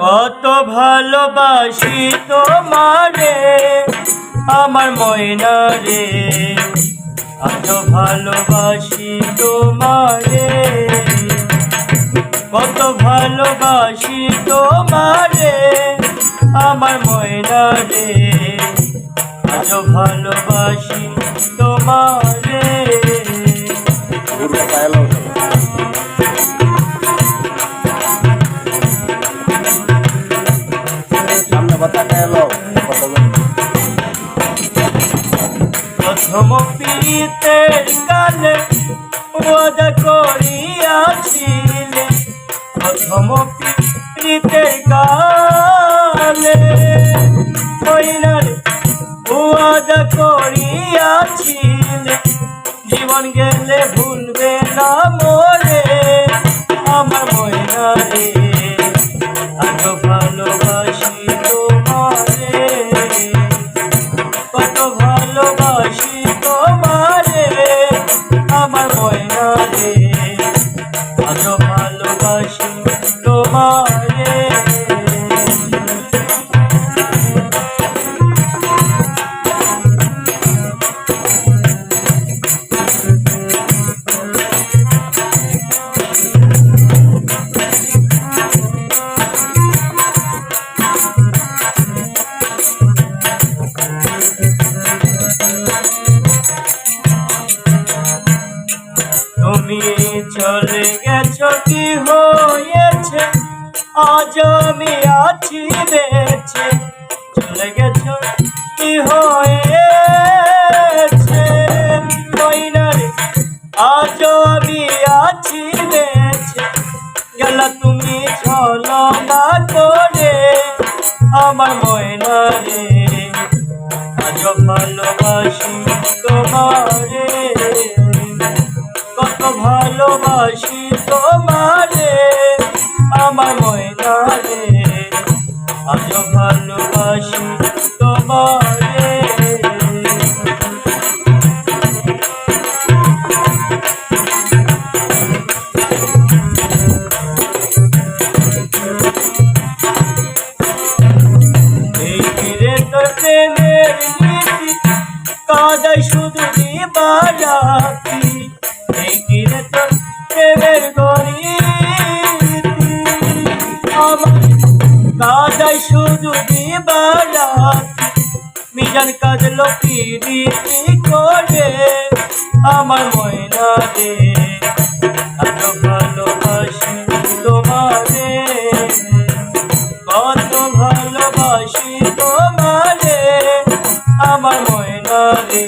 কত ভালোবাসি তোমারে আমার ময়না রে, এত ভালোবাসি তোমারে। কত ভালোবাসি তোমারে আমার ময়না রে, এত ভালোবাসি তোমারে। প্রথম প্রীতের কালে ওয়াদা করিয়াছিলে, প্রথম প্রীতের কালে ময়নার ওয়াদা করিয়াছিলে, জীবন গেলে ভুলবে না মোরে আমার ময়না রে, এত ভালোবাসি তোমারে। কত ভালোবাসি তোমারে আমার ময়না রে, এত ভালোবাসি তোমারে। তুমি চলে গেছো কি হয়েছে, আজ আমি আছি বেঁচে। চলে গেছো কি হয়েছে ময়না রে, আজ আমি আছি বেঁচে। গেলা তুমি ছলনা করে আমার ময়না রে, আজ ভালোবাসি তোমারে। কত ভালোবাসি তোমারে আমার ময়না রে, আজ ভালোবাসি তোমারে। এই ফিরে তোর প্রেমের নীতি কাদাই শুধু দিবারাতি, এই ফিরে তোর প্রেমের গরীতি আমার কাদাই শুধু দিবারাতি। মিজান কাঁদলো প্রীতি করে আমার ময়না রে, এত ভালোবাসি তোমারে। কত ভালোবাসি তোমারে আমার ময়না রে,